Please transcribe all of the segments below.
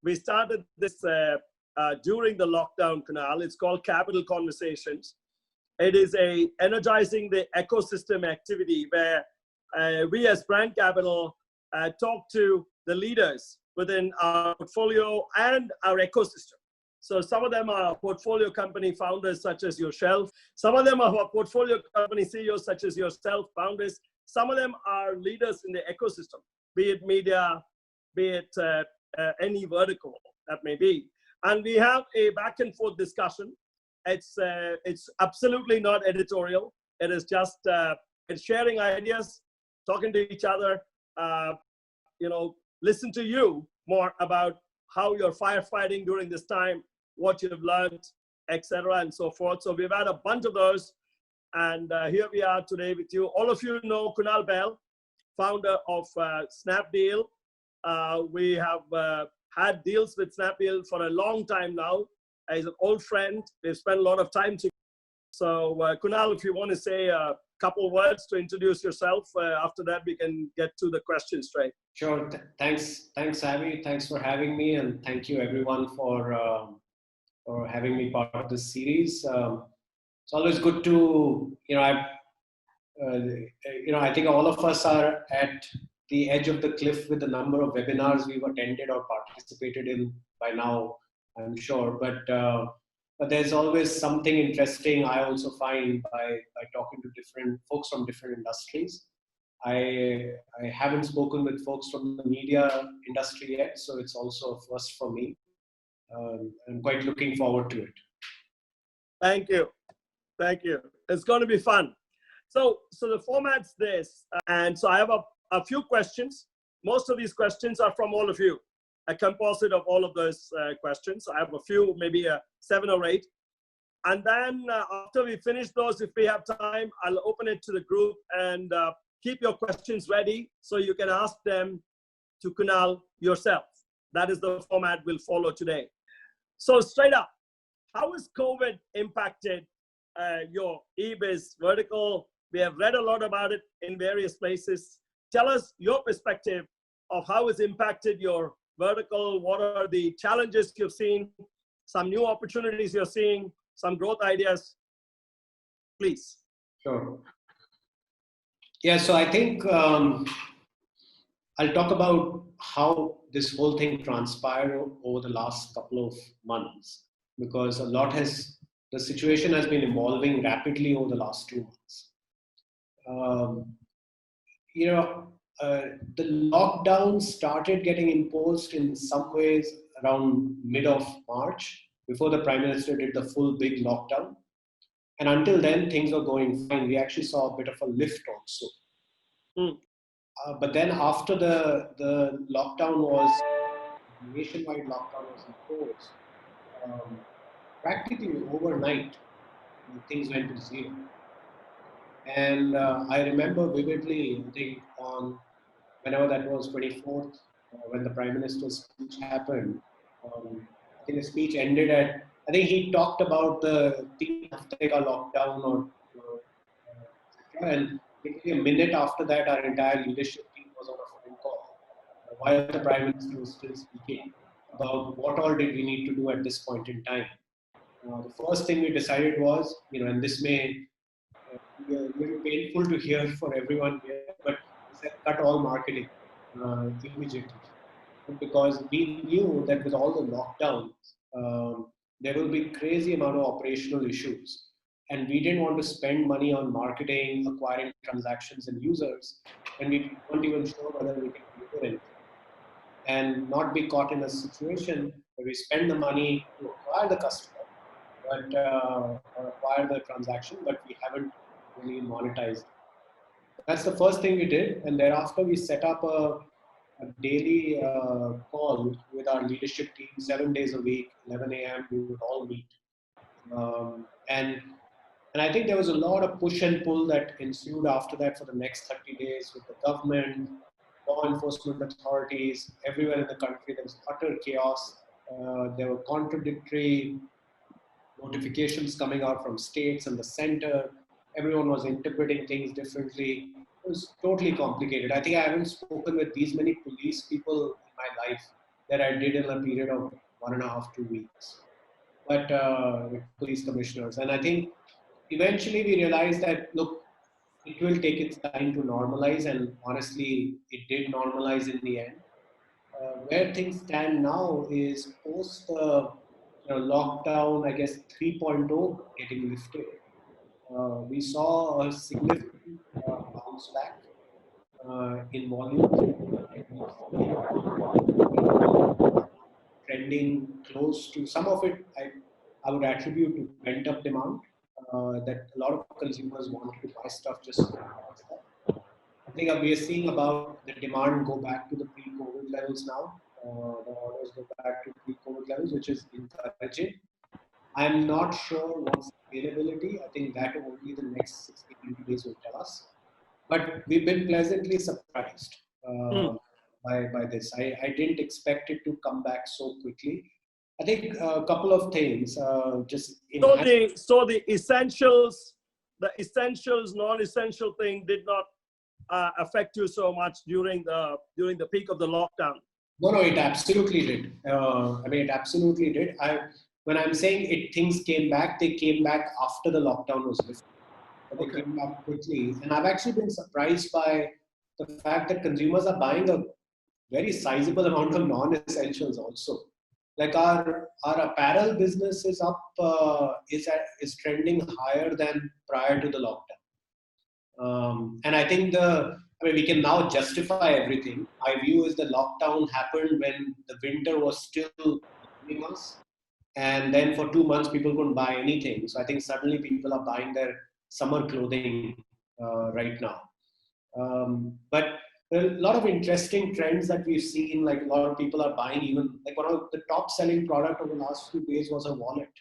we started this during the lockdown, Kunal. It's called Capital Conversations. It is a energizing the ecosystem activity where we as Brand Capital talk to the leaders within our portfolio and our ecosystem. So some of them are portfolio company founders such as yourself. Some of them are our portfolio company CEOs such as yourself, founders. Some of them are leaders in the ecosystem, be it media, be it any vertical that may be. And we have a back and forth discussion. It's absolutely not editorial. It is just it's sharing ideas, talking to each other, listen to you more about how you're firefighting during this time, what you've learned, etc., and so forth. So we've had a bunch of those. And here we are today with you. All of you know Kunal Bahl, founder of Snapdeal. We have had deals with Snapdeal for a long time now. He's an old friend. We've spent a lot of time together. So Kunal, if you want to say a couple words to introduce yourself, after that we can get to the questions straight. Sure. Thanks, Abhi. Thanks for having me, and thank you everyone for having me part of this series. It's always good to, I think all of us are at the edge of the cliff with the number of webinars we've attended or participated in by now, I'm sure. But there's always something interesting I also find by talking to different folks from different industries. I haven't spoken with folks from the media industry yet, so it's also a first for me. I'm quite looking forward to it. Thank you. Thank you. It's going to be fun. So the format's this. And so I have a few questions. Most of these questions are from all of you, a composite of all of those questions. I have a few, maybe 7 or 8. And then after we finish those, if we have time, I'll open it to the group and keep your questions ready so you can ask them to Kunal yourself. That is the format we'll follow today. So straight up, how has COVID impacted your eBiz vertical? We have read a lot about it in various places. Tell us your perspective of how it's impacted your vertical. What are the challenges you've seen? Some new opportunities you're seeing? Some growth ideas? Please. Sure. Yeah, so I think I'll talk about how this whole thing transpired over the last couple of months, because the situation has been evolving rapidly over the last 2 months. The lockdown started getting imposed in some ways around mid of March, before the Prime Minister did the full big lockdown. And until then, things were going fine. We actually saw a bit of a lift also. But then after the nationwide lockdown was imposed, practically overnight, things went to zero. And I remember vividly, I think on whenever that was 24th, when the Prime Minister's speech happened, I think the speech ended at, I think he talked about the 3 hafte lockdown and a minute after that, our entire leadership team was on a phone call while the Prime Minister was still speaking about what all did we need to do at this point in time. The first thing we decided was, and this may be a little painful to hear for everyone here, but we said cut all marketing immediately. Because we knew that with all the lockdowns, there will be crazy amount of operational issues. And we didn't want to spend money on marketing, acquiring transactions and users, and we weren't even sure whether we can deliver anything. And not be caught in a situation where we spend the money to acquire the customer, but or acquire the transaction, but we haven't really monetized. That's the first thing we did, and thereafter we set up a daily call with our leadership team, 7 days a week, 11 a.m. we would all meet. And I think there was a lot of push and pull that ensued after that for the next 30 days with the government, law enforcement authorities, everywhere in the country. There was utter chaos. There were contradictory notifications coming out from states and the center. Everyone was interpreting things differently. It was totally complicated. I think I haven't spoken with these many police people in my life that I did in a period of 1.5 to 2 weeks. But with police commissioners, and I think eventually we realized that look, it will take its time to normalize, and honestly, it did normalize in the end. Where things stand now is post the lockdown, I guess 3.0 getting lifted. We saw a significant bounce back in volumes. We've seen people trending close to some of it. I would attribute to pent up demand that a lot of consumers wanted to buy stuff just to buy stuff. I think we are seeing about the demand go back to the pre-COVID levels now. The orders go back to pre-COVID levels, which is encouraging. I'm not sure what's the availability. I think that only the next 60 days will tell us. But we've been pleasantly surprised by this. I didn't expect it to come back so quickly. I think a couple of things. Just so the essentials, non-essential thing did not affect you so much during the peak of the lockdown. No, it absolutely did. It absolutely did. When I'm saying things came back, they came back after the lockdown was lifted. They came back quickly, and I've actually been surprised by the fact that consumers are buying a very sizable amount of non-essentials also. Like our apparel business is up, is trending higher than prior to the lockdown. And I think we can now justify everything. My view is the lockdown happened when the winter was still leaving us. And then for 2 months, people couldn't buy anything. So I think suddenly people are buying their summer clothing right now. But there are a lot of interesting trends that we've seen. Like a lot of people are buying, even like one of the top selling product over the last few days was a wallet.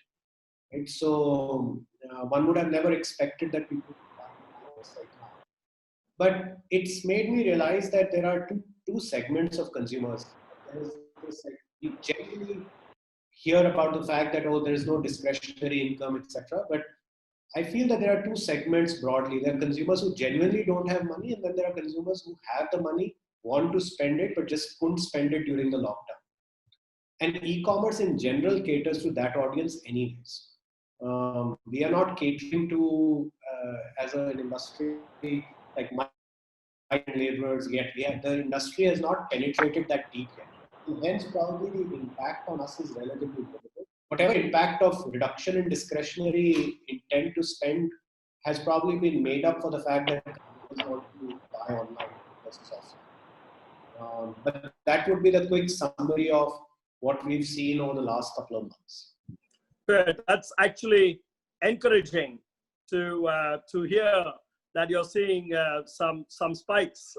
Right? So one would have never expected that people would buy wallets right now. But it's made me realize that there are two segments of consumers. There is this, like, we generally hear about the fact that there is no discretionary income, etc. But I feel that there are two segments broadly. There are consumers who genuinely don't have money, and then there are consumers who have the money, want to spend it, but just couldn't spend it during the lockdown. And e-commerce in general caters to that audience anyways. We are not catering to, as an industry, like migrant laborers yet. The industry has not penetrated that deep yet. And hence, probably the impact on us is relatively limited. Whatever impact of reduction in discretionary intent to spend has probably been made up for the fact that consumers want to buy online versus offline. But that would be the quick summary of what we've seen over the last couple of months. Good. That's actually encouraging to hear that you're seeing some spikes,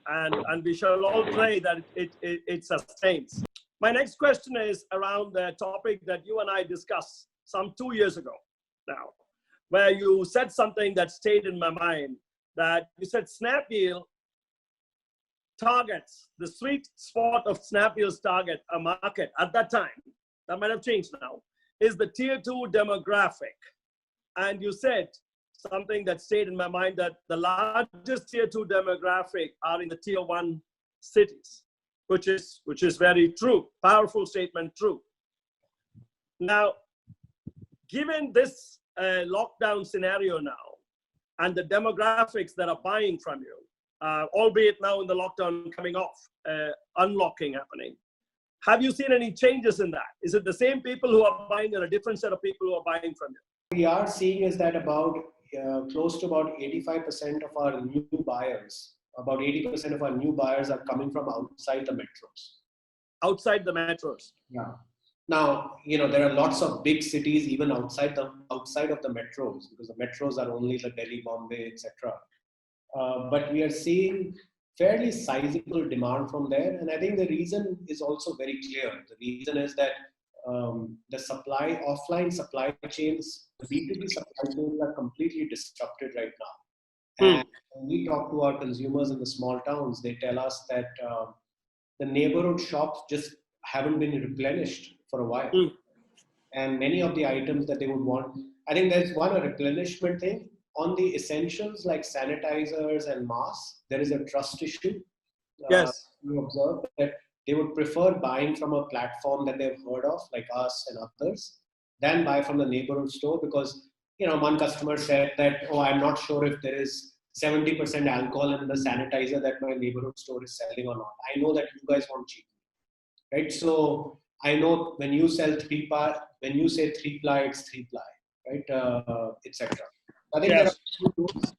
and we shall all pray that it sustains. My next question is around the topic that you and I discussed some 2 years ago now, where you said something that stayed in my mind, that you said Snapdeal targets, the sweet spot of Snapdeal's target a market at that time, that might have changed now, is the tier 2 demographic. And you said something that stayed in my mind, that the largest tier 2 demographic are in the tier 1 cities. Which is very true. Powerful statement, true. Now, given this lockdown scenario now, and the demographics that are buying from you, albeit now in the lockdown coming off, unlocking happening, have you seen any changes in that? Is it the same people who are buying, or a different set of people who are buying from you? We are seeing is that about close to about 85% of our new buyers, about 80% of our new buyers are coming from outside the metros. Outside the metros. Yeah. Now, there are lots of big cities even outside of the metros, because the metros are only the Delhi, Bombay, etc. But we are seeing fairly sizable demand from there, and I think the reason is also very clear. The reason is that the offline supply chains, the B2B supply chains are completely disrupted right now. And when we talk to our consumers in the small towns, they tell us that the neighborhood shops just haven't been replenished for a while. And many of the items that they would want, I think there's a replenishment thing. On the essentials like sanitizers and masks, there is a trust issue. Yes. You observe that they would prefer buying from a platform that they've heard of, like us and others, than buy from the neighborhood store because, one customer said that, oh, I'm not sure if there is 70% alcohol in the sanitizer that my neighborhood store is selling or not. I know that you guys want cheap, right? So I know when you sell when you say three-ply, it's three-ply, right? Etc. I think there Yes. are those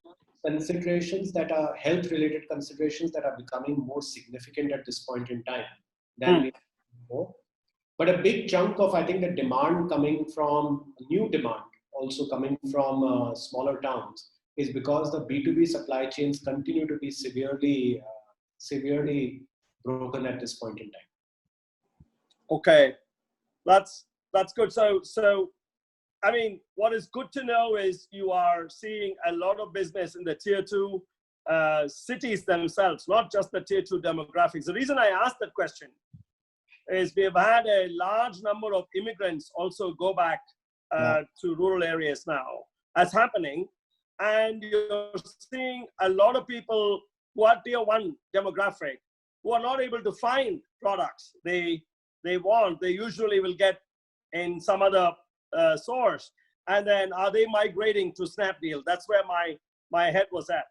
considerations that are health-related considerations that are becoming more significant at this point in time than we before. But a big chunk of, I think, the demand coming from new demand, also coming from smaller towns, is because the B2B supply chains continue to be severely broken at this point in time. Okay, that's good. So I mean, what is good to know is you are seeing a lot of business in the tier 2 cities themselves, not just the tier 2 demographics. The reason I asked that question is we've had a large number of immigrants also go back to rural areas now. That's happening. And you're seeing a lot of people who are tier 1 demographic who are not able to find products they want. They usually will get in some other source. And then are they migrating to Snapdeal? That's where my head was at.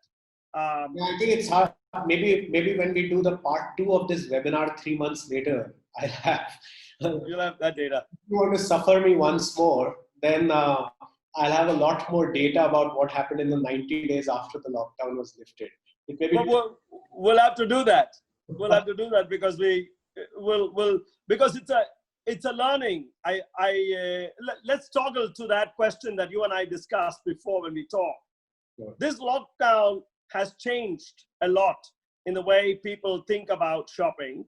I think it's hard. Maybe when we do the part 2 of this webinar 3 months later, you'll have that data. If you want to suffer me once more, then I'll have a lot more data about what happened in the 90 days after the lockdown was lifted. We'll have to do that. We'll have to do that because because it's a learning. Let's toggle to that question that you and I discussed before when we talked. Sure. This lockdown has changed a lot in the way people think about shopping.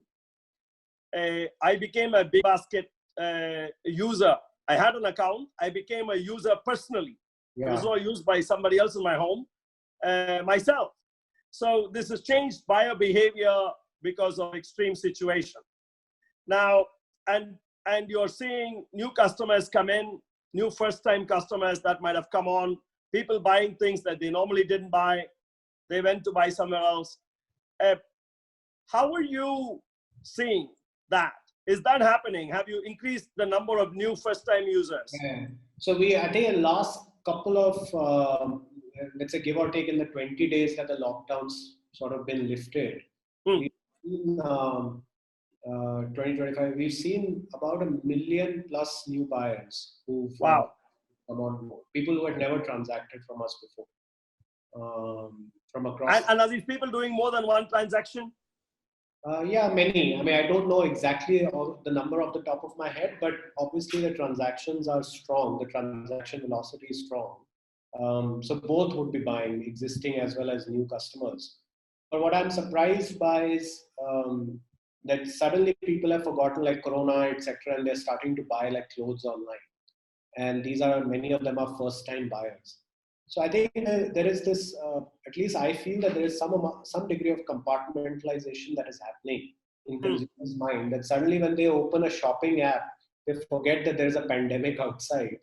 I became a big basket user. I had an account. I became a user personally. Yeah. It was not used by somebody else in my home, myself. So this has changed buyer behavior because of extreme situation. Now, and you're seeing new customers come in, new first-time customers that might have come on, people buying things that they normally didn't buy. They went to buy somewhere else. How are you seeing that? Is that happening? Have you increased the number of new first-time users? Yeah. So I think in last couple of, let's say give or take in the 20 days that the lockdowns sort of been lifted, we've seen 2025, we've seen about 1 million plus new buyers who've come on board. People who had never transacted from us before. From across. And are these people doing more than one transaction? Yeah, many. I mean, I don't know exactly the number off the top of my head, but obviously the transactions are strong. The transaction velocity is strong. So both would be buying, existing as well as new customers. But what I'm surprised by is that suddenly people have forgotten like Corona, etc., and they're starting to buy like clothes online. And many of them are first-time buyers. So I think there is this, at least I feel that there is some degree of compartmentalization that is happening in consumers' mind, that suddenly when they open a shopping app, they forget that there is a pandemic outside.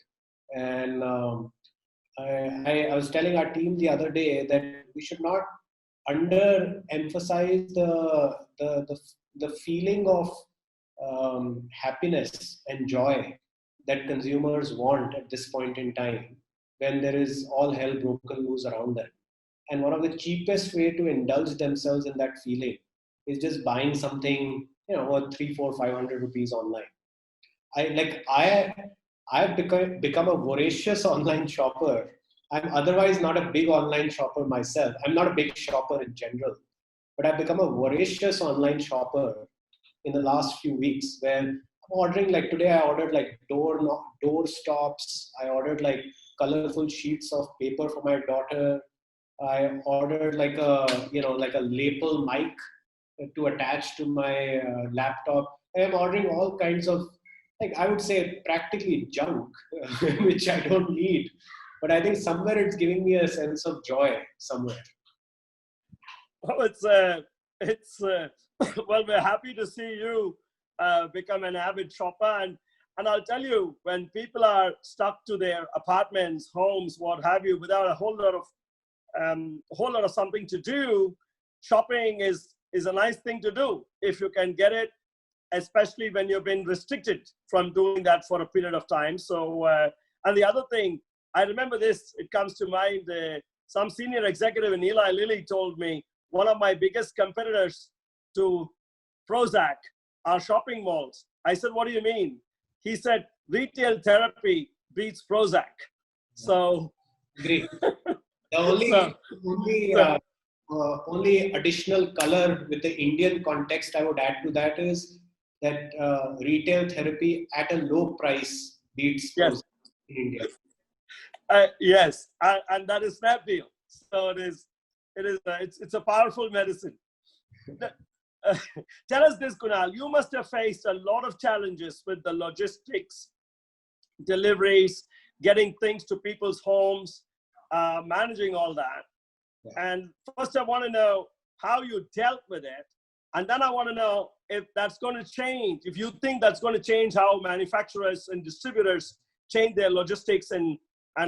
And I was telling our team the other day that we should not underemphasize the feeling of happiness and joy that consumers want at this point in time, when there is all hell broken loose around them. And one of the cheapest way to indulge themselves in that feeling is just buying something, worth 300, 400, 500 rupees online. I've become a voracious online shopper. I'm otherwise not a big online shopper myself. I'm not a big shopper in general, but I've become a voracious online shopper in the last few weeks, where I'm ordering, like today I ordered like door stops. I ordered like colorful sheets of paper for my daughter. I ordered like a lapel mic to attach to my laptop. I am ordering all kinds of, like I would say practically junk, which I don't need. But I think somewhere it's giving me a sense of joy somewhere. Well, well, we're happy to see you become an avid shopper. And I'll tell you, when people are stuck to their apartments, homes, what have you, without a whole lot of something to do, shopping is a nice thing to do. If you can get it especially when you've been restricted from doing that for a period of time. So, and the other thing, I remember this, it comes to mind, some senior executive in Eli Lilly told me one of my biggest competitors to Prozac are shopping malls. I said, what do you mean? He said, retail therapy beats Prozac. So, Great. The only, so, only, so only additional color with the Indian context I would add to that is that retail therapy at a low price beats yes, Prozac in India. yes, and that is Snapdeal. So it's a powerful medicine. Tell us this, Kunal. You must have faced a lot of challenges with the logistics, deliveries, getting things to people's homes, managing all that. Yeah. And first, I want to know how you dealt with it. And then I want to know if that's going to change, if you think that's going to change how manufacturers and distributors change their logistics and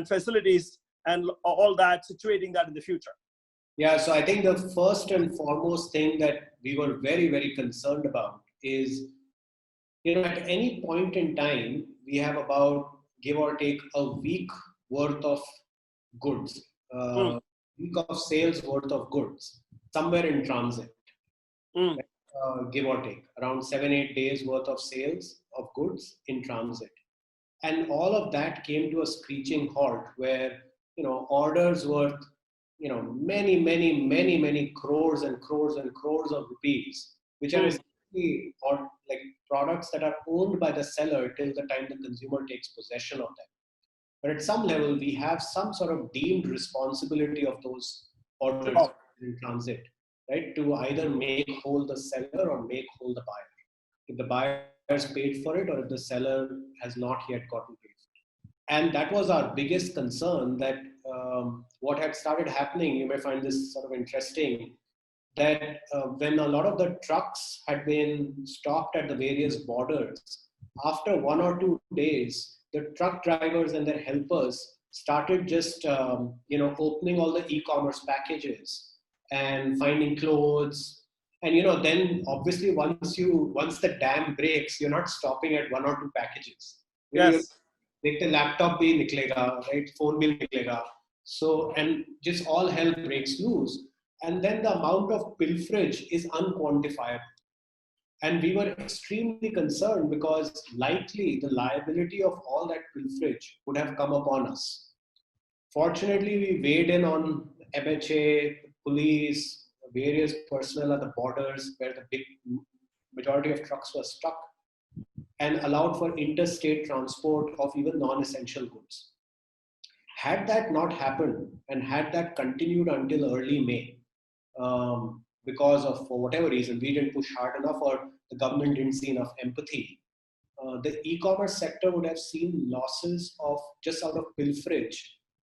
facilities and all that, situating that in the future. Yeah, so I think the first and foremost thing that we were very, very concerned about is, at any point in time, we have about, give or take, a week worth of goods, week of sales worth of goods, somewhere in transit, give or take, around 7-8 days worth of sales of goods in transit. And all of that came to a screeching halt where, orders worth, many crores and crores and crores of rupees, which are essentially like products that are owned by the seller till the time the consumer takes possession of them. But at some level, we have some sort of deemed responsibility of those orders in transit, right? To either make whole the seller or make whole the buyer. If the buyer has paid for it or if the seller has not yet gotten paid for it. And that was our biggest concern, that what had started happening, you may find this sort of interesting, that when a lot of the trucks had been stopped at the various borders, after 1 or 2 days, the truck drivers and their helpers started just, opening all the e-commerce packages and finding clothes. And, then obviously once the dam breaks, you're not stopping at 1 or 2 packages. Yes. Like the laptop bhi niklega, right? Phone bhi niklega. So, and just all hell breaks loose. And then the amount of pilferage is unquantifiable. And we were extremely concerned because likely the liability of all that pilferage would have come upon us. Fortunately, we weighed in on MHA, police, various personnel at the borders where the big majority of trucks were stuck, and allowed for interstate transport of even non-essential goods. Had that not happened and had that continued until early May, because of, for whatever reason, we didn't push hard enough or the government didn't see enough empathy, the e-commerce sector would have seen losses of, just out of pilferage,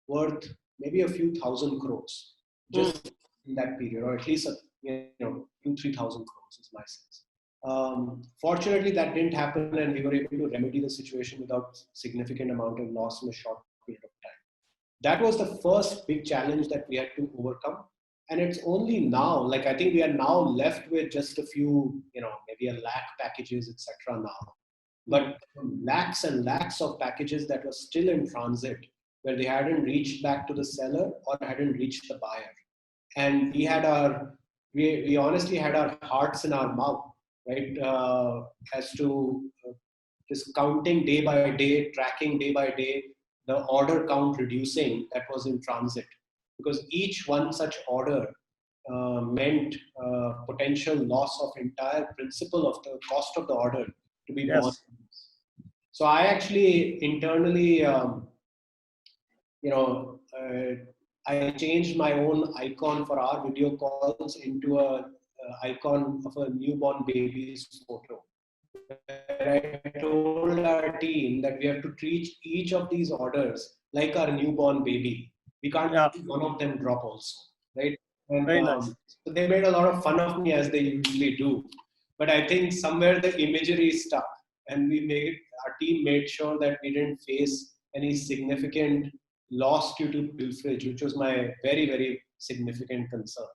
worth maybe a few thousand crores just in that period, or at least 2,000-3,000 crores is my sense. Fortunately, that didn't happen, and we were able to remedy the situation without significant amount of loss in a short period of time. That was the first big challenge that we had to overcome. And it's only now, like I think we are now left with just a few, maybe 1 lakh packages, etc. now. But lakhs and lakhs of packages that were still in transit, where they hadn't reached back to the seller or hadn't reached the buyer. And we honestly had our hearts in our mouth, right? As to just counting day by day, tracking day by day, the order count reducing that was in transit. Because each one such order meant potential loss of entire principal of the cost of the order to be borne. So I actually internally, I changed my own icon for our video calls into a icon of a newborn baby's photo. I told our team that we have to treat each of these orders like our newborn baby. We can't let one of them drop also, right? And, very nice. So they made a lot of fun of me, as they usually do. But I think somewhere the imagery stuck, and our team made sure that we didn't face any significant loss due to pilferage, which was my very, very significant concern.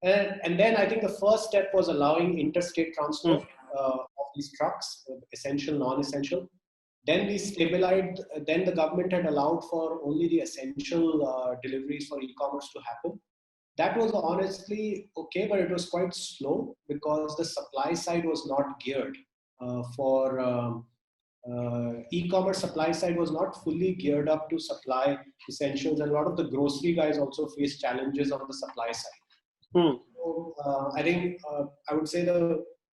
And then I think the first step was allowing interstate transport. of these trucks, essential, non-essential. Then we stabilized, then the government had allowed for only the essential deliveries for e-commerce to happen. That was honestly okay, but it was quite slow because the supply side was not geared for e-commerce. Supply side was not fully geared up to supply essentials, and a lot of the grocery guys also face challenges on the supply side. So, I think I would say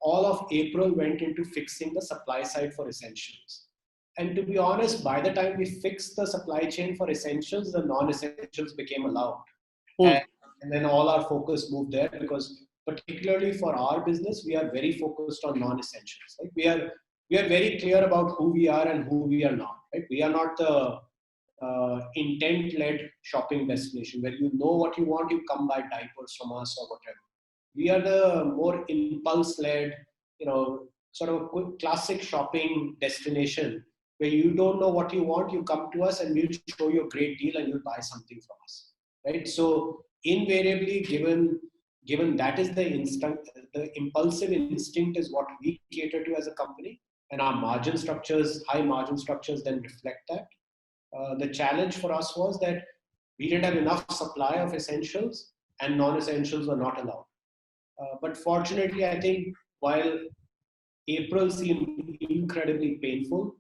all of April went into fixing the supply side for essentials. And to be honest, by the time we fixed the supply chain for essentials, the non-essentials became allowed. And then all our focus moved there, because particularly for our business, we are very focused on non-essentials. Right? We are very clear about who we are and who we are not. Right? We are not the intent-led shopping destination where you know what you want, you come buy diapers from us or whatever. We are the more impulse-led, sort of a quick classic shopping destination where you don't know what you want, you come to us and we'll show you a great deal and you'll buy something from us. Right? So invariably, given that is the instinct, the impulsive instinct is what we cater to as a company, and our margin structures, high margin structures, then reflect that. The challenge for us was that we didn't have enough supply of essentials and non-essentials were not allowed. But fortunately, I think while April seemed incredibly painful,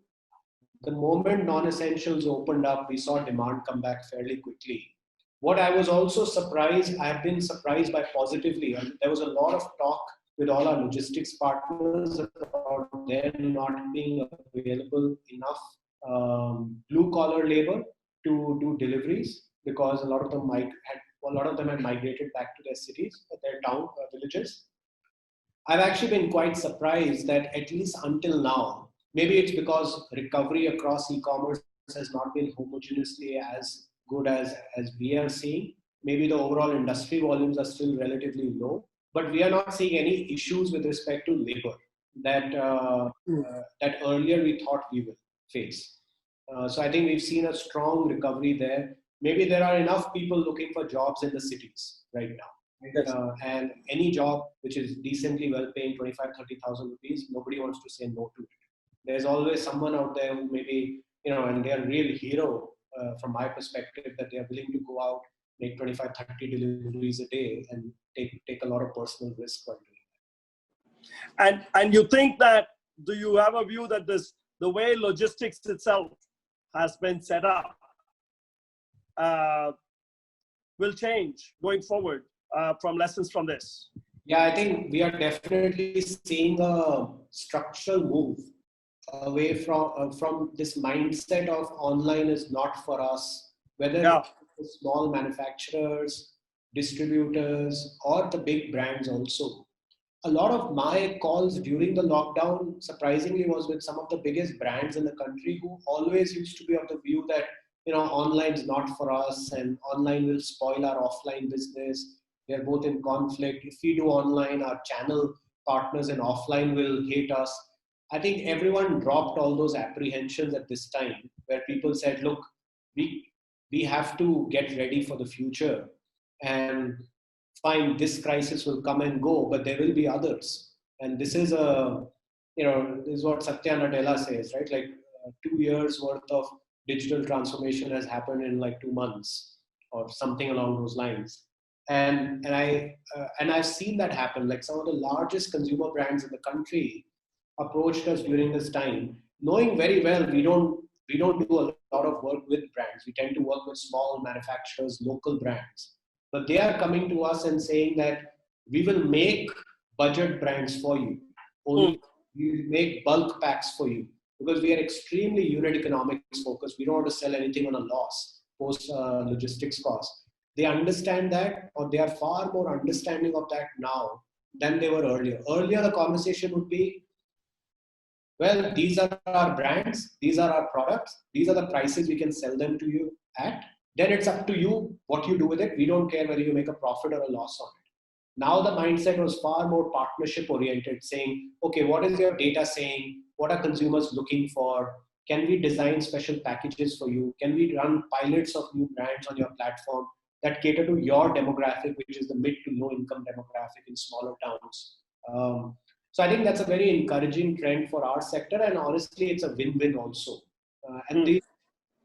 the moment non-essentials opened up, we saw demand come back fairly quickly. What I was also surprised, I have been surprised by positively, and there was a lot of talk with all our logistics partners about there not being available enough blue collar labor to do deliveries, because a lot of them had migrated back to their cities, their town, villages. I've actually been quite surprised that at least until now, maybe it's because recovery across e-commerce has not been homogeneously as good as we are seeing. Maybe the overall industry volumes are still relatively low, but we are not seeing any issues with respect to labor that that earlier we thought we will face. So I think we've seen a strong recovery there. Maybe there are enough people looking for jobs in the cities right now. Yes. And any job which is decently well paying 25,000-30,000 rupees, nobody wants to say no to it. There's always someone out there who maybe, and they are a real hero from my perspective, that they are willing to go out, make 25-30 deliveries a day and take a lot of personal risk while doing that. And you think that, do you have a view that the way logistics itself has been set up will change going forward from lessons from this? Yeah, I think we are definitely seeing a structural move away from this mindset of online is not for us, whether it's small manufacturers, distributors, or the big brands also. A lot of my calls during the lockdown, surprisingly, was with some of the biggest brands in the country who always used to be of the view that, online is not for us and online will spoil our offline business. They're both in conflict. If we do online, our channel partners in offline will hate us. I think everyone dropped all those apprehensions at this time, where people said, look, we have to get ready for the future, and fine, this crisis will come and go, but there will be others. And this is this is what Satya Nadella says, right? Like 2 years worth of digital transformation has happened in like 2 months or something along those lines. And I've seen that happen. Like some of the largest consumer brands in the country approached us during this time, knowing very well we don't do a lot of work with brands. We tend to work with small manufacturers, local brands. But they are coming to us and saying that we will make budget brands for you. Only we make bulk packs for you, because we are extremely unit economics focused. We don't want to sell anything on a loss post logistics costs. They understand that, or they are far more understanding of that now than they were earlier. Earlier, the conversation would be, well, these are our brands, these are our products, these are the prices we can sell them to you at. Then it's up to you what you do with it. We don't care whether you make a profit or a loss on it. Now the mindset was far more partnership oriented, saying, okay, what is your data saying? What are consumers looking for? Can we design special packages for you? Can we run pilots of new brands on your platform that cater to your demographic, which is the mid to low income demographic in smaller towns? So I think that's a very encouraging trend for our sector, and honestly, it's a win-win also. And these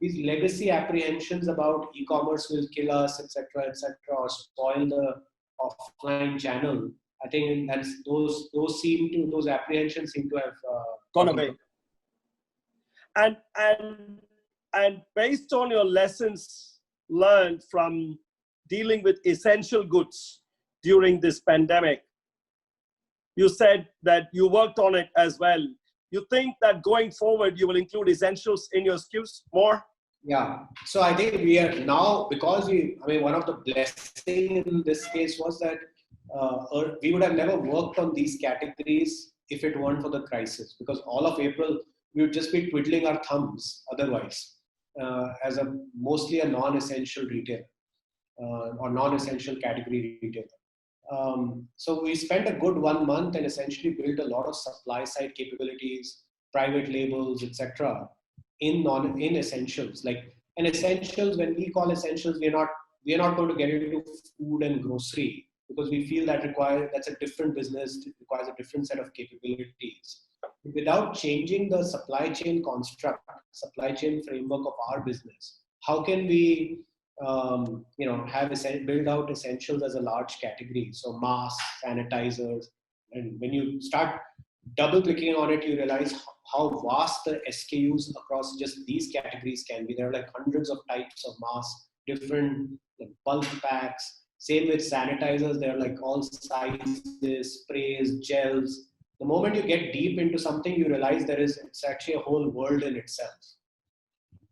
legacy apprehensions about e-commerce will kill us, etc., or spoil the offline channel. I think that's those apprehensions seem to have Gone away. And based on your lessons learned from dealing with essential goods during this pandemic, you said that you worked on it as well. You think that going forward, you will include essentials in your SKUs more? Yeah. So I think we are now, because one of the blessings in this case was that we would have never worked on these categories if it weren't for the crisis, because all of April, we would just be twiddling our thumbs otherwise, as mostly a non-essential retailer, or non-essential category retailer. So we spent a good 1 month and essentially built a lot of supply side capabilities, private labels, etc. in essentials. And essentials, when we call essentials, we are not going to get into food and grocery, because we feel that's a different business. It requires a different set of capabilities. Without changing the supply chain construct, supply chain framework of our business, how can we build out essentials as a large category? So masks, sanitizers, and when you start double clicking on it, you realize how vast the SKUs across just these categories can be. There are like hundreds of types of masks, different bulk packs. Same with sanitizers, there are like all sizes, sprays, gels. The moment you get deep into something, you realize it's actually a whole world in itself.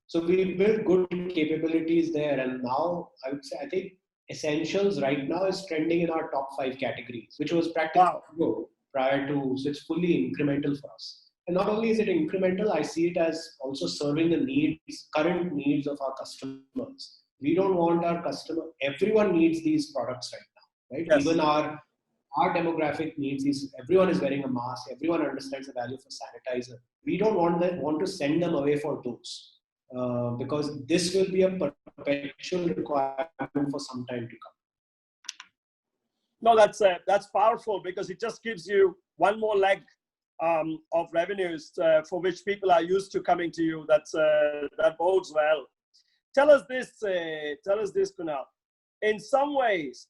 So we built good capabilities there, and now I think essentials right now is trending in our top 5 categories, which was practically prior to. So it's fully incremental for us. And not only is it incremental, I see it as also serving the current needs of our customers. We don't want our customer. Everyone needs these products right now, right? Yes. Even our demographic needs these. Everyone is wearing a mask. Everyone understands the value of a sanitizer. We don't want to send them away for those. Because this will be a perpetual requirement for some time to come. No, that's powerful, because it just gives you one more leg of revenues for which people are used to coming to you. That bodes well. Tell us this, Kunal. In some ways,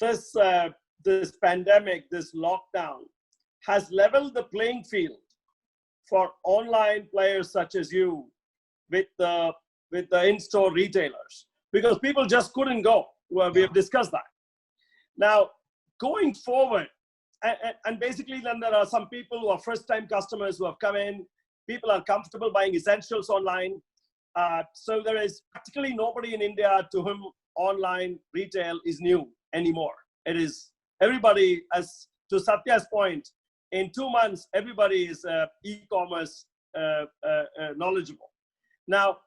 this pandemic, this lockdown, has leveled the playing field for online players such as you with the in-store retailers, because people just couldn't go. Well, we have discussed that. Now, going forward, and basically then there are some people who are first-time customers who have come in. People are comfortable buying essentials online. So there is practically nobody in India to whom online retail is new anymore. It is everybody, as to Satya's point, in 2 months, everybody is e-commerce knowledgeable. Now,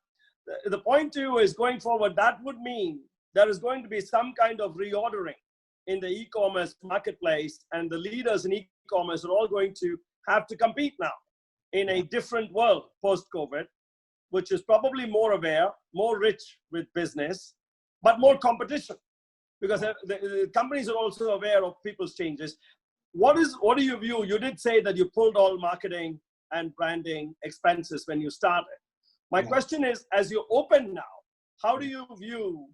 the point too is going forward, that would mean there is going to be some kind of reordering in the e-commerce marketplace, and the leaders in e-commerce are all going to have to compete now in a different world post-COVID, which is probably more aware, more rich with business, but more competition, because the companies are also aware of people's changes. What do you view? You did say that you pulled all marketing and branding expenses when you started. My question is, as you open now, how do you view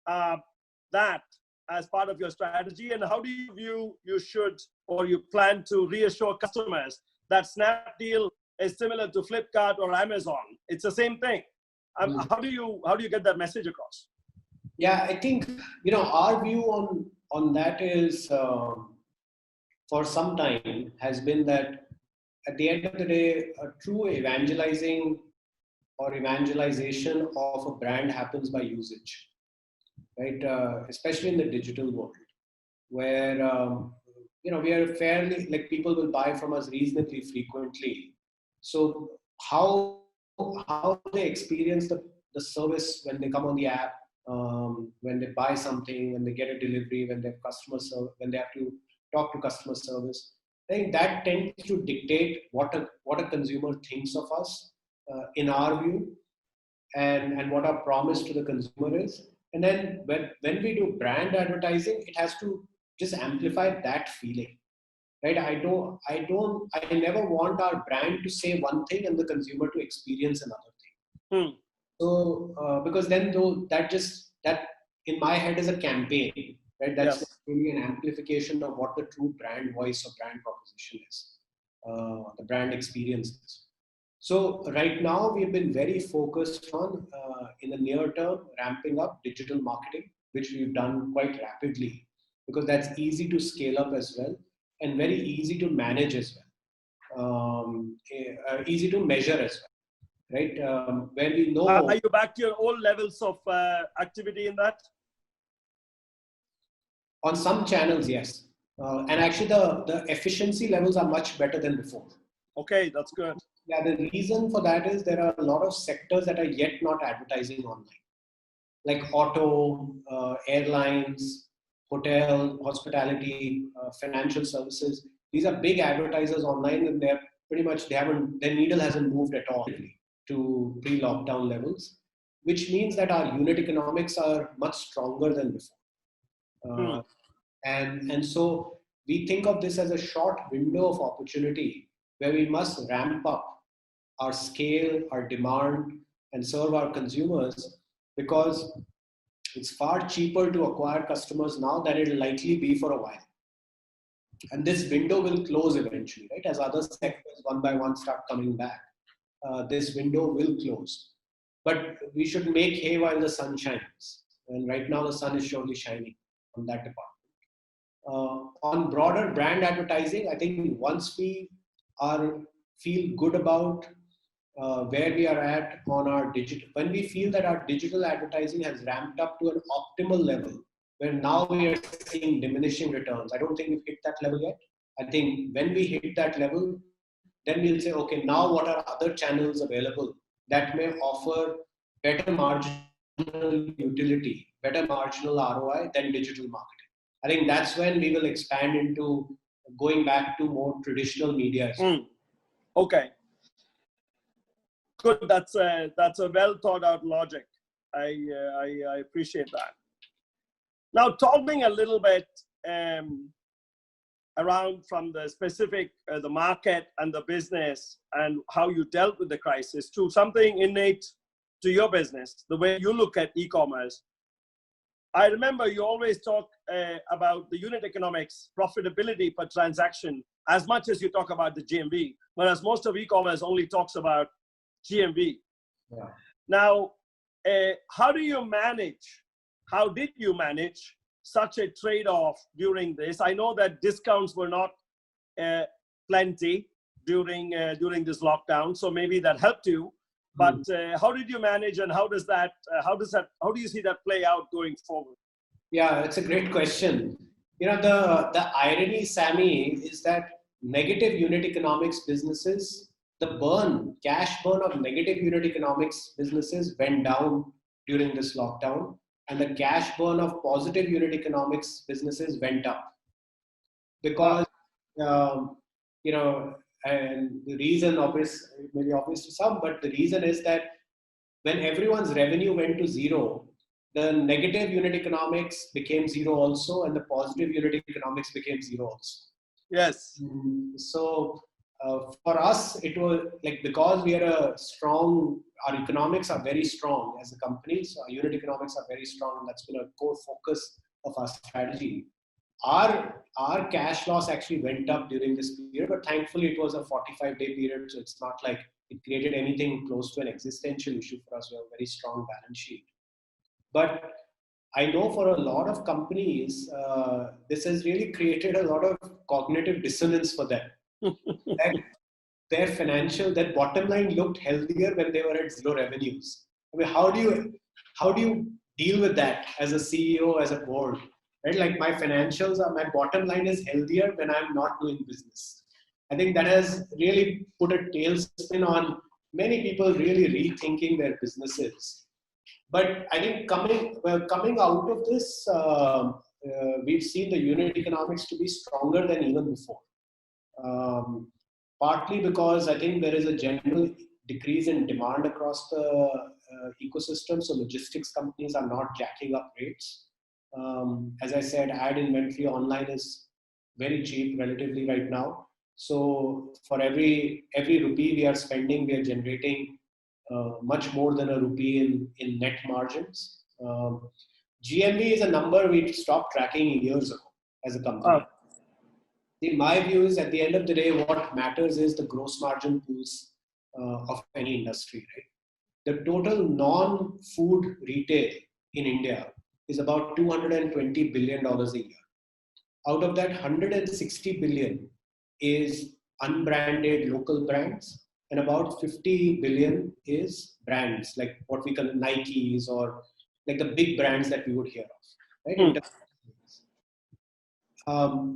that as part of your strategy, and how do you view you plan to reassure customers that Snapdeal is similar to Flipkart or Amazon? It's the same thing. How do you get that message across? Yeah, I think our view on that is, for some time, has been that at the end of the day, a true evangelization of a brand happens by usage, right? Especially in the digital world, where we are fairly, like, people will buy from us reasonably frequently. So how they experience the service when they come on the app, when they buy something, when they get a delivery, when they have when they have to talk to customer service, I think that tends to dictate what a consumer thinks of us, in our view, and what our promise to the consumer is. And then when we do brand advertising, it has to just amplify that feeling. right? I never want our brand to say one thing and the consumer to experience another thing. Hmm. So because then though that in my head is a campaign, right? That's Yes. really an amplification of what the true brand voice or brand proposition is, the brand experience is. So right now we've been very focused on in the near term ramping up digital marketing, which we've done quite rapidly because that's easy to scale up as well and very easy to manage as well, easy to measure as well, right? Where we Are know you back to your old levels of activity in that? on some channels, yes, and actually the efficiency levels are much better than before. Okay, that's good. Yeah, the reason for that is there are a lot of sectors that are yet not advertising online, like auto, airlines, hotel, hospitality, financial services. These are big advertisers online, and they're pretty much their needle hasn't moved at all to pre-lockdown levels, which means that our unit economics are much stronger than before. Hmm. And so we think of this as a short window of opportunity where we must ramp up our scale, our demand, and serve our consumers because it's far cheaper to acquire customers now than it will likely be for a while. And this window will close eventually, right? As other sectors one by one start coming back, this window will close. But we should make hay while the sun shines. And right now the sun is surely shining on that department. On broader brand advertising, I think once we feel good about where we are at on our digital, when we feel that our digital advertising has ramped up to an optimal level, where now we are seeing diminishing returns. I don't think we've hit that level yet. I think when we hit that level, then we'll say, okay, now what are other channels available that may offer better marginal utility, better marginal ROI than digital marketing? I think that's when we will expand into going back to more traditional media. Okay, good. That's a well thought out logic. I appreciate that. Now, talking a little bit around from the specific, the market and the business and how you dealt with the crisis to something innate to your business, the way you look at e-commerce. I remember you always talk about the unit economics, profitability per transaction, as much as you talk about the GMV, whereas most of e-commerce only talks about GMV. Yeah. Now, how did you manage such a trade-off during this? I know that discounts were not plenty during this lockdown, so maybe that helped you. But how did you manage, and how do you see that play out going forward? Yeah, it's a great question. You know, the irony, Sammy, is that negative unit economics businesses, the cash burn of negative unit economics businesses went down during this lockdown, and the cash burn of positive unit economics businesses went up. Because, you know, and the reason maybe obvious to some, but the reason is that when everyone's revenue went to zero, the negative unit economics became zero also, and the positive unit economics became zero also. Yes. So for us, it was like, because we are our economics are very strong as a company, so our unit economics are very strong, and that's been a core focus of our strategy. Our cash loss actually went up during this period, but thankfully it was a 45-day period, so it's not like it created anything close to an existential issue for us. We have a very strong balance sheet. But I know for a lot of companies, this has really created a lot of cognitive dissonance for them. Their bottom line looked healthier when they were at zero revenues. I mean, how do you deal with that as a CEO, as a board? Right? Like my bottom line is healthier when I'm not doing business. I think that has really put a tailspin on many people really rethinking their businesses. But I think coming out of this, we've seen the unit economics to be stronger than even before. Partly because I think there is a general decrease in demand across the ecosystem, so logistics companies are not jacking up rates. As I said, ad inventory online is very cheap relatively right now. So for every rupee we are spending, we are generating much more than a rupee in net margins. GMV is a number we stopped tracking years ago as a company. In my view is at the end of the day, what matters is the gross margin pools of any industry, right? The total non-food retail in India is about $220 billion a year. Out of that, 160 billion is unbranded local brands, and about 50 billion is brands like what we call Nikes or like the big brands that we would hear of, right?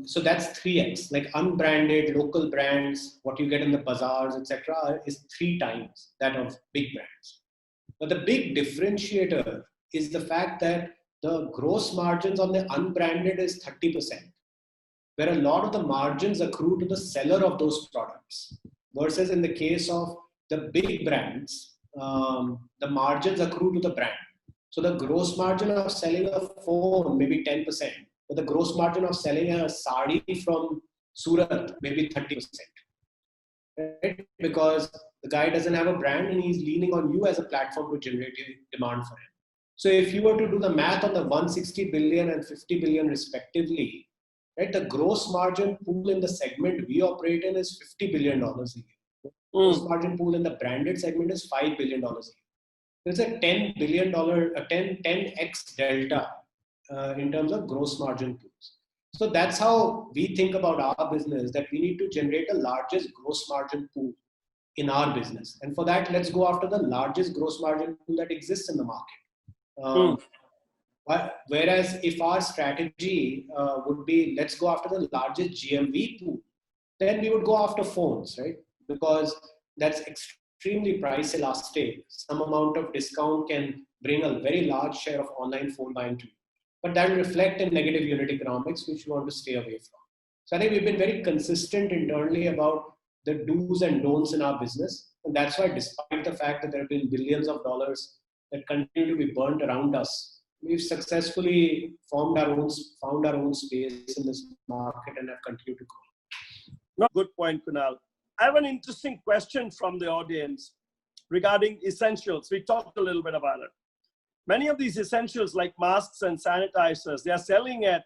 So that's 3x, like unbranded local brands, what you get in the bazaars, etc., is 3 times that of big brands. But the big differentiator is the fact that the gross margins on the unbranded is 30%, where a lot of the margins accrue to the seller of those products, versus in the case of the big brands, the margins accrue to the brand. So the gross margin of selling a phone may be 10%, but the gross margin of selling a sari from Surat may be 30%. Right? Because the guy doesn't have a brand and he's leaning on you as a platform to generate demand for him. So if you were to do the math on the 160 billion and 50 billion respectively, right, the gross margin pool in the segment we operate in is $50 billion a year. Gross margin pool in the branded segment is $5 billion a year. There's a $10 billion, 10x delta in terms of gross margin pools. So that's how we think about our business, that we need to generate the largest gross margin pool in our business. And for that, let's go after the largest gross margin pool that exists in the market. Whereas if our strategy would be, let's go after the largest GMV pool, then we would go after phones, right? Because that's extremely price elastic. Some amount of discount can bring a very large share of online phone buying to you. But that will reflect in negative unit economics, which we want to stay away from. So I think we've been very consistent internally about the do's and don'ts in our business. And that's why, despite the fact that there have been billions of dollars that continue to be burnt around us, we've successfully found our own space in this market and have continued to grow. No, good point, Kunal. I have an interesting question from the audience regarding essentials. We talked a little bit about it. Many of these essentials like masks and sanitizers, they are selling at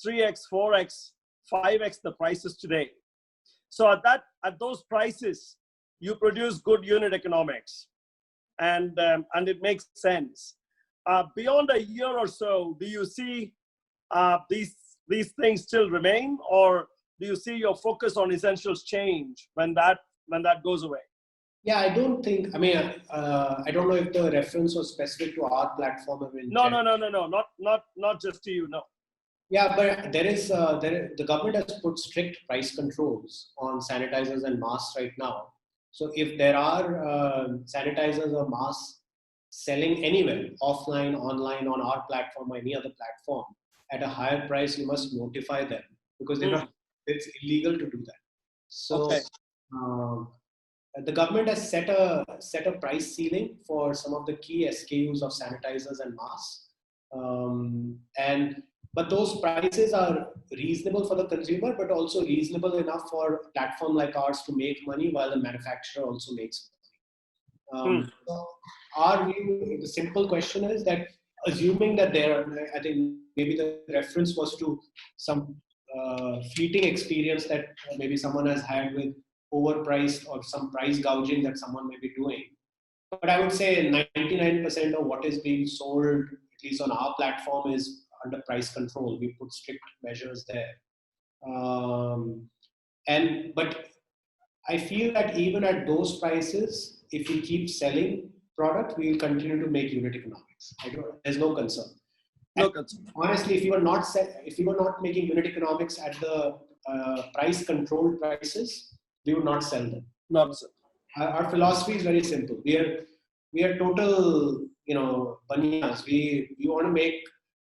3x, 4x, 5x the prices today. So at those prices, you produce good unit economics, and it makes sense. Beyond a year or so, do you see these things still remain, or do you see your focus on essentials change when that goes away? Yeah, I don't think. I mean, I don't know if the reference was specific to our platform. No, not just to you. No. Yeah, but the government has put strict price controls on sanitizers and masks right now. So if there are sanitizers or masks selling anywhere, offline, online, on our platform or any other platform at a higher price, you must notify them, because it's illegal to do that. So okay. The government has set a price ceiling for some of the key SKUs of sanitizers and masks, but those prices are reasonable for the consumer, but also reasonable enough for a platform like ours to make money while the manufacturer also makes money. So our view, the simple question is that, assuming that I think maybe the reference was to some fleeting experience that maybe someone has had with overpriced or some price gouging that someone may be doing. But I would say 99% of what is being sold, at least on our platform, is under price control. We put strict measures there. But I feel that even at those prices, if we keep selling product, we will continue to make unit economics. There's no concern. No concern. Honestly, if you were not making unit economics at the price controlled prices, we would not sell them. Not so. Our philosophy is very simple. We are total, banias. We want to make.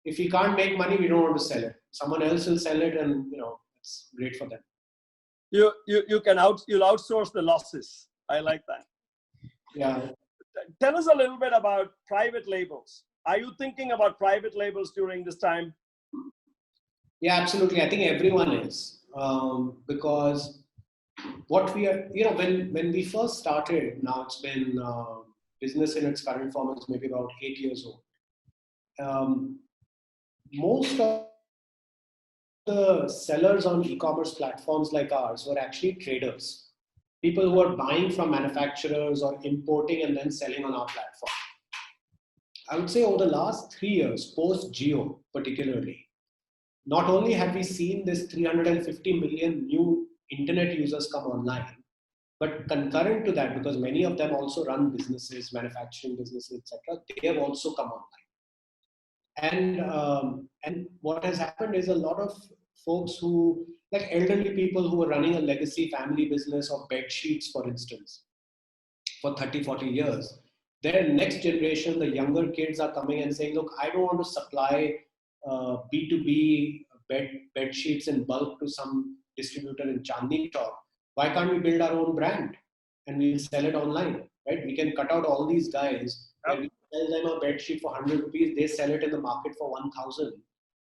If we can't make money, we don't want to sell it. Someone else will sell it, and it's great for them. You'll outsource the losses. I like that. Yeah. Tell us a little bit about private labels. Are you thinking about private labels during this time? Yeah, absolutely. I think everyone is. because what we are, when we first started, now it's been business in its current form is maybe about 8 years old. Most of the sellers on e-commerce platforms like ours were actually traders, people who are buying from manufacturers or importing and then selling on our platform. I would say over the last 3 years, post Geo particularly, not only have we seen this 350 million new internet users come online, but concurrent to that, because many of them also run businesses, manufacturing businesses, etc., they have also come online. And what has happened is a lot of folks who, like elderly people who are running a legacy family business of bed sheets, for instance, for 30, 40 years, their next generation, the younger kids are coming and saying, look, I don't want to supply B2B bed sheets in bulk to some distributor in Chandni Chowk. Why can't we build our own brand and we'll sell it online, right? We can cut out all these guys where we sell them a bed sheet for 100 rupees, they sell it in the market for 1,000.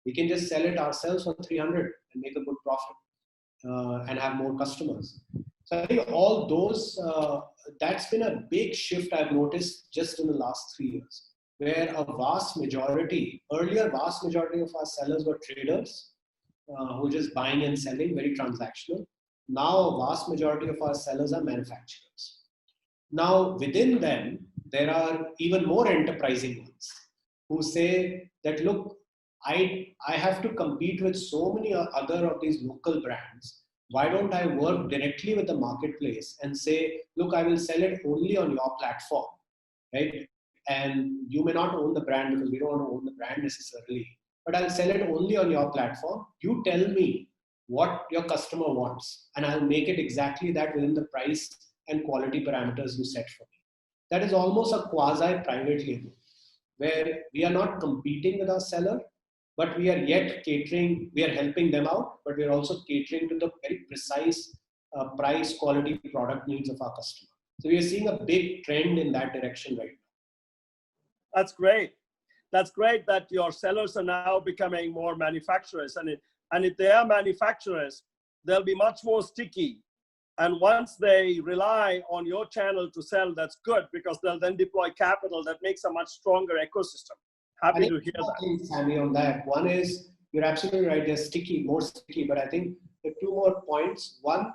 We can just sell it ourselves for 300 and make a good profit and have more customers. So I think all those, that's been a big shift I've noticed just in the last 3 years, where a vast majority, earlier vast majority of our sellers were traders who were just buying and selling, very transactional. Now a vast majority of our sellers are manufacturers. Now within them, there are even more enterprising ones who say that, look, I have to compete with so many other of these local brands. Why don't I work directly with the marketplace and say, look, I will sell it only on your platform, right? And you may not own the brand because we don't want to own the brand necessarily, but I'll sell it only on your platform. You tell me what your customer wants, and I'll make it exactly that within the price and quality parameters you set for me. That is almost a quasi-private label, where we are not competing with our seller, but we are yet catering, we are helping them out, but we are also catering to the very precise price, quality, product needs of our customer. So we are seeing a big trend in that direction right now. That's great. That's great that your sellers are now becoming more manufacturers. And if they are manufacturers, they'll be much more sticky. And once they rely on your channel to sell, that's good, because they'll then deploy capital that makes a much stronger ecosystem. Happy to hear that. Sammy, on that. One is, you're absolutely right, they're sticky, more sticky, but I think the two more points. One,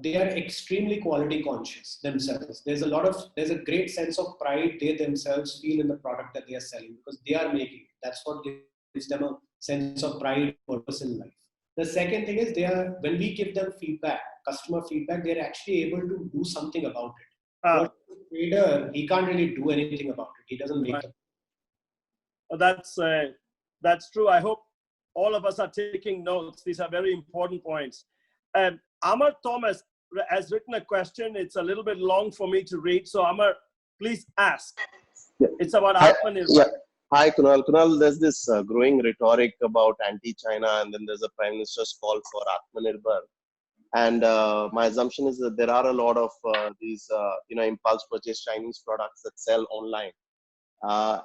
they are extremely quality conscious themselves. There's a great sense of pride they themselves feel in the product that they are selling, because they are making it. That's what gives them a sense of pride, purpose in life. The second thing is, when we give them feedback, customer feedback, they're actually able to do something about it. What a trader, he can't really do anything about it. He doesn't make it. That's true. I hope all of us are taking notes. These are very important points. Amar Thomas has written a question. It's a little bit long for me to read. So Amar, please ask. Yeah. It's about Atmanirbhar. Yeah. Hi, Kunal. Kunal, there's this growing rhetoric about anti-China, and then there's a prime minister's call for Atmanirbhar. And my assumption is that there are a lot of these, impulse purchase Chinese products that sell online.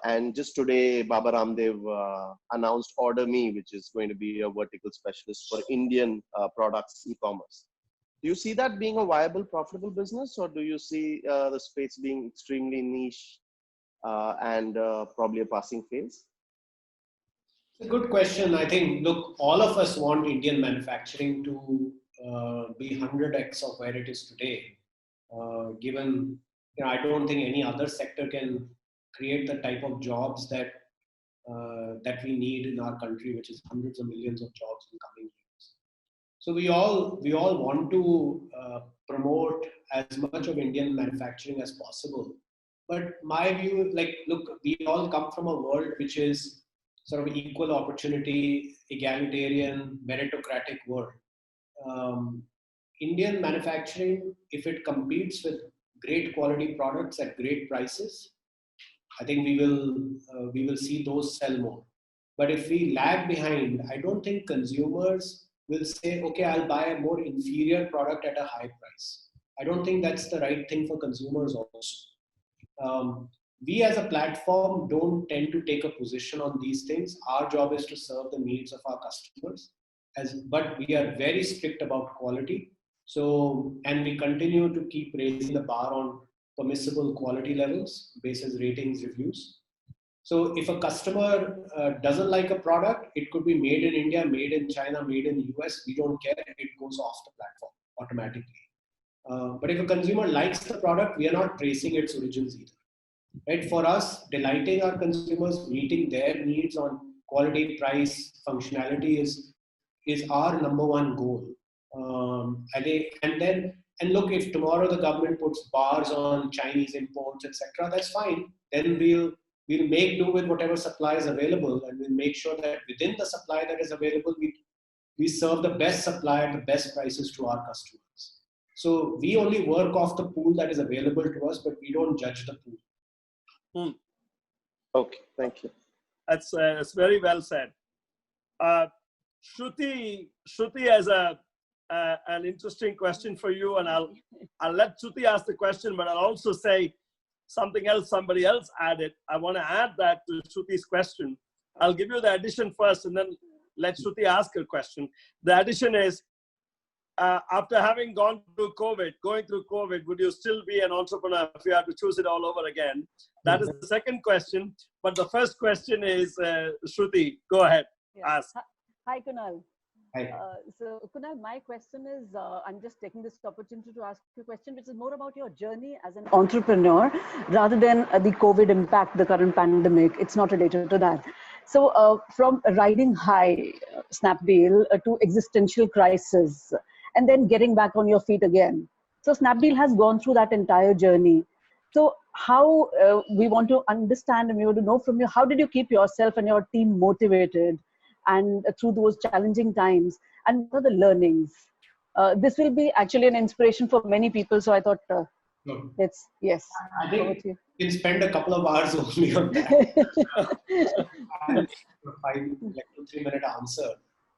And just today, Baba Ramdev announced Order Me, which is going to be a vertical specialist for Indian products e-commerce. Do you see that being a viable, profitable business, or do you see the space being extremely niche and probably a passing phase? It's a good question. I think, look, all of us want Indian manufacturing to be 100x of where it is today. Given, I don't think any other sector can create the type of jobs that we need in our country, which is hundreds of millions of jobs in coming years. So we all want to promote as much of Indian manufacturing as possible. But my view, look, we all come from a world which is sort of equal opportunity, egalitarian, meritocratic world. Indian manufacturing, if it competes with great quality products at great prices, I think we will see those sell more. But if we lag behind, I don't think consumers will say, okay, I'll buy a more inferior product at a high price. I don't think that's the right thing for consumers also. We as a platform don't tend to take a position on these things. Our job is to serve the needs of our customers. but we are very strict about quality. So, and we continue to keep raising the bar on permissible quality levels, basis ratings, reviews. So if a customer doesn't like a product, it could be made in India, made in China, made in US. We don't care. It goes off the platform automatically. But if a consumer likes the product, we are not tracing its origins either. Right? For us, delighting our consumers, meeting their needs on quality, price, functionality is our number one goal. And look, if tomorrow the government puts bars on Chinese imports, etc., that's fine. Then we'll make do with whatever supply is available, and we'll make sure that within the supply that is available, we serve the best supply at the best prices to our customers. So we only work off the pool that is available to us, but we don't judge the pool. Okay, thank you. That's very well said. Shruti has an interesting question for you, and I'll let Shruti ask the question, but I'll also say something else somebody else added. I want to add that to Shruti's question. I'll give you the addition first, and then let Shruti ask her question. The addition is, after having going through COVID, would you still be an entrepreneur if you had to choose it all over again? That is the second question. But the first question is, Shruti, go ahead, ask. Hi, Kunal. Hi. So, Kunal, my question is, I'm just taking this opportunity to ask you a question, which is more about your journey as an entrepreneur rather than the COVID impact, the current pandemic. It's not related to that. So, from riding high, Snapdeal, to existential crisis, and then getting back on your feet again. So, Snapdeal has gone through that entire journey. So, how we want to understand and we want to know from you, how did you keep yourself and your team motivated and through those challenging times, and what are the learnings? This will be actually an inspiration for many people. So I thought, yes. I think you can spend a couple of hours only on that. And a 2-3 minute answer.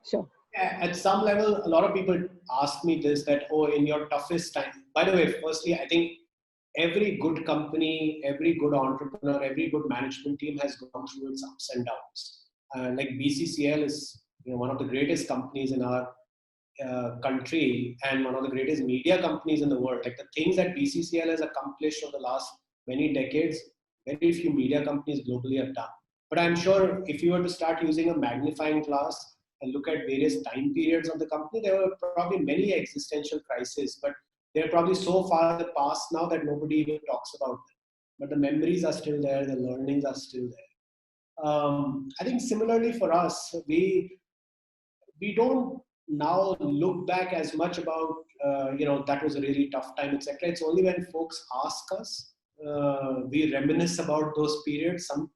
Sure. At some level, a lot of people ask me this, that, oh, in your toughest time. By the way, firstly, I think every good company, every good entrepreneur, every good management team has gone through its ups and downs. Like BCCL is one of the greatest companies in our country and one of the greatest media companies in the world. Like the things that BCCL has accomplished over the last many decades, very few media companies globally have done. But I'm sure if you were to start using a magnifying glass and look at various time periods of the company, there were probably many existential crises, but they're probably so far in the past now that nobody even talks about them. But the memories are still there, the learnings are still there. I think similarly for us, we don't now look back as much about, that was a really tough time, etc. It's only when folks ask us, we reminisce about those periods, some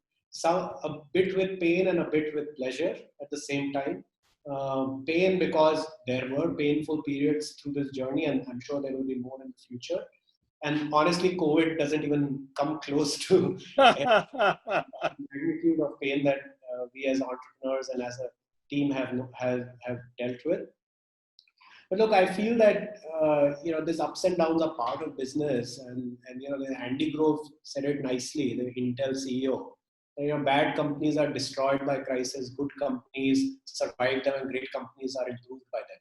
a bit with pain and a bit with pleasure at the same time. Pain because there were painful periods through this journey, and I'm sure there will be more in the future. And honestly, COVID doesn't even come close to the magnitude of pain that we as entrepreneurs and as a team have dealt with. But look, I feel that these ups and downs are part of business, and Andy Grove said it nicely, the Intel CEO. Bad companies are destroyed by crisis. Good companies survive them, and great companies are improved by them.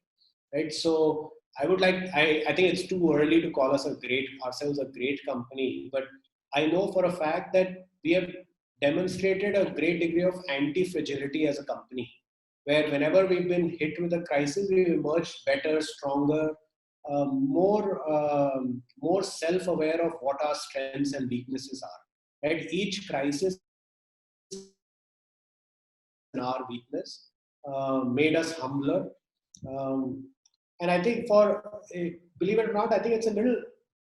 Right? So I think it's too early to call ourselves a great company, but I know for a fact that we have demonstrated a great degree of anti-fragility as a company, where whenever we've been hit with a crisis, we've emerged better, stronger, more self-aware of what our strengths and weaknesses are. Right? Each crisis and our weakness made us humbler. And I think believe it or not, I think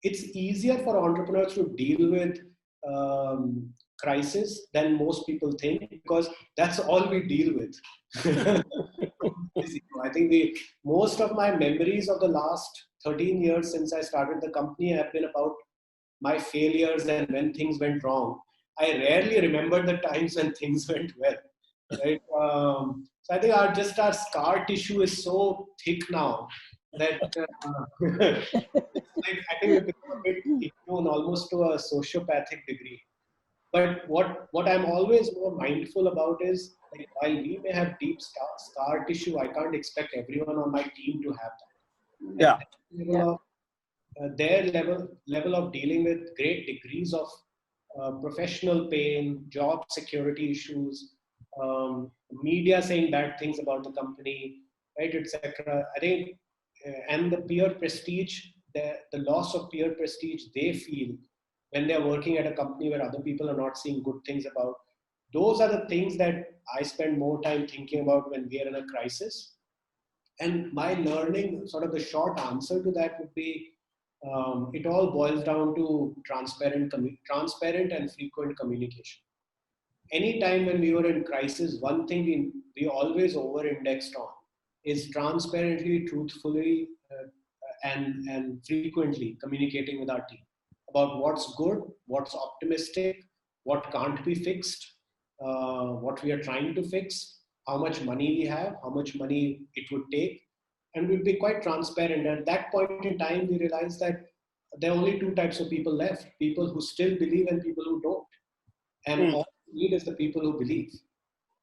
it's easier for entrepreneurs to deal with crisis than most people think, because that's all we deal with. I think most of my memories of the last 13 years since I started the company have been about my failures and when things went wrong. I rarely remember the times when things went well. Right? So I think our scar tissue is so thick now that it's like, I think we've become a bit immune almost to a sociopathic degree. But what I'm always more mindful about is Like, while we may have deep scar tissue, I can't expect everyone on my team to have that. Yeah. And level of, their level of dealing with great degrees of professional pain, job security issues, media saying bad things about the company, right, etc. I think, and the peer prestige, the loss of peer prestige they feel when they are working at a company where other people are not seeing good things about. Those are the things that I spend more time thinking about when we are in a crisis. And my learning, sort of the short answer to that would be, it all boils down to transparent and frequent communication. Anytime when we were in crisis, one thing we always over-indexed on is transparently, truthfully, and frequently communicating with our team about what's good, what's optimistic, what can't be fixed, what we are trying to fix, how much money we have, how much money it would take. And we'd be quite transparent. At that point in time, we realized that there are only two types of people left: people who still believe and people who don't. And all you need is the people who believe.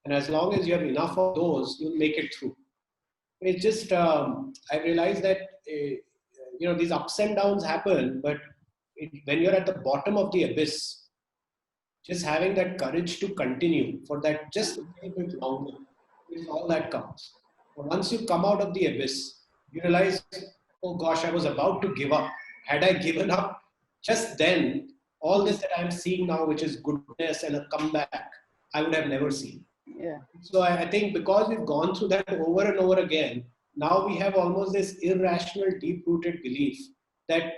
And as long as you have enough of those, you'll make it through. It's just, I realized that, these ups and downs happen, but when you're at the bottom of the abyss, just having that courage to continue for that just a little bit longer is all that counts. But once you come out of the abyss, you realize, oh gosh, I was about to give up. Had I given up just then, all this that I'm seeing now, which is goodness and a comeback, I would have never seen. Yeah. So I think because we've gone through that over and over again, now we have almost this irrational, deep-rooted belief that,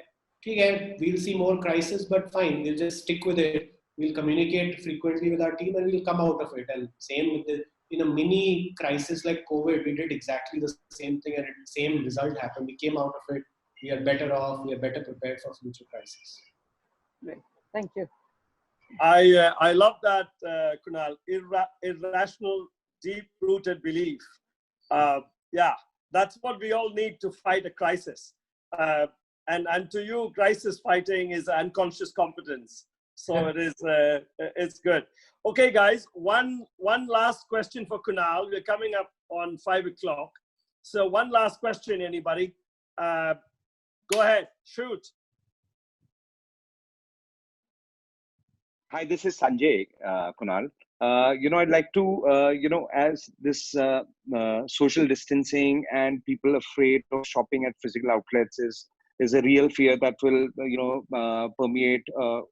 okay, we'll see more crisis, but fine, we'll just stick with it. We'll communicate frequently with our team and we'll come out of it. And same with in a mini crisis like COVID, we did exactly the same thing and the same result happened. We came out of it. We are better off. We are better prepared for future crises. Great. Thank you. I love that, Kunal. Irrational, deep-rooted belief. Yeah, that's what we all need to fight a crisis. And to you, crisis fighting is unconscious competence. So it is. It's good. Okay, guys. One last question for Kunal. We're coming up on 5 o'clock. So one last question, anybody? Go ahead. Shoot. Hi, this is Sanjay, Kunal. I'd like to, as this social distancing and people afraid of shopping at physical outlets is a real fear that will, permeate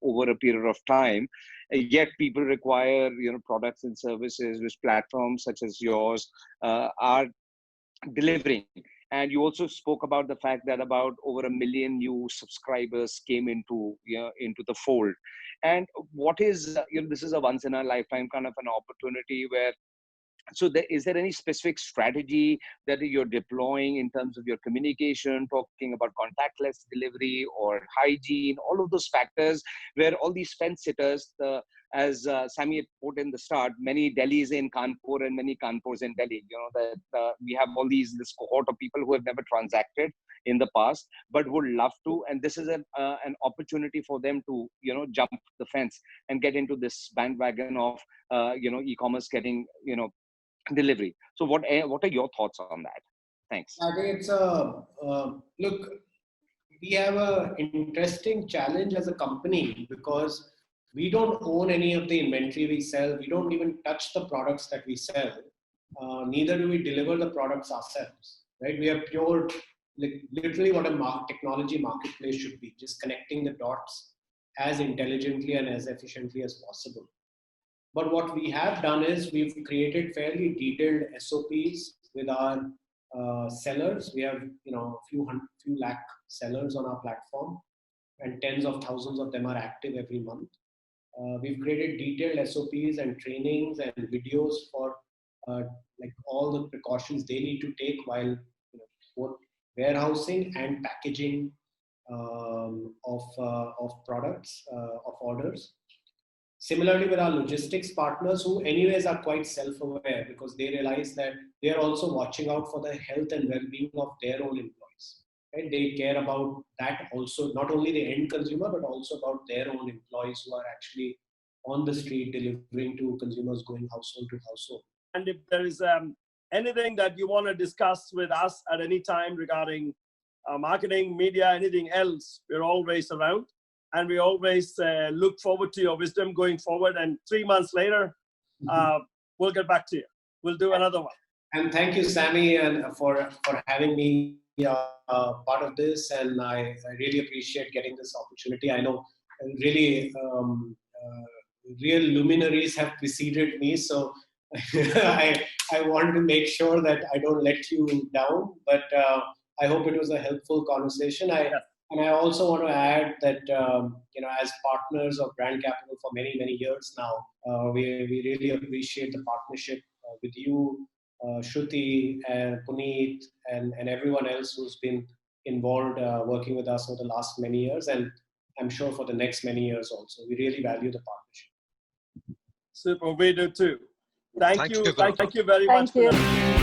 over a period of time. Yet people require, products and services which platforms such as yours are delivering. And you also spoke about the fact that about over 1 million new subscribers came into the fold. And what is, this is a once in a lifetime kind of an opportunity where, so is there any specific strategy that you're deploying in terms of your communication, talking about contactless delivery or hygiene, all of those factors where all these fence sitters, as Sammy had put in the start, many Delhis in Kanpur and many Kanpurs in Delhi, that we have all this cohort of people who have never transacted in the past, but would love to. And this is an opportunity for them to, jump the fence and get into this bandwagon of, e-commerce getting, delivery. So what are your thoughts on that? Thanks. I think it's look, we have an interesting challenge as a company because we don't own any of the inventory we sell. We don't even touch the products that we sell. Neither do we deliver the products ourselves, right? We are pure, literally what a technology marketplace should be, just connecting the dots as intelligently and as efficiently as possible. But what we have done is we've created fairly detailed SOPs with our sellers. We have a few lakh sellers on our platform, and tens of thousands of them are active every month. We've created detailed SOPs and trainings and videos for all the precautions they need to take while both warehousing and packaging of products, of orders. Similarly, with our logistics partners, who anyways are quite self-aware because they realize that they are also watching out for the health and well-being of their own employees. Right? They care about that also, not only the end consumer, but also about their own employees who are actually on the street delivering to consumers, going household to household. And if there is anything that you want to discuss with us at any time regarding marketing, media, anything else, we're always around. And we always look forward to your wisdom going forward. And 3 months later, we'll get back to you. We'll do another one. And thank you, Sammy, and for having me part of this. And I really appreciate getting this opportunity. I know really real luminaries have preceded me, so I want to make sure that I don't let you down. But I hope it was a helpful conversation. And I also want to add that as partners of Brand Capital for many years now, we really appreciate the partnership with you, Shruti and Puneet, and everyone else who's been involved working with us over the last many years, and I'm sure for the next many years also. We really value the partnership. Super, we do too. Thank you very much. Thank you.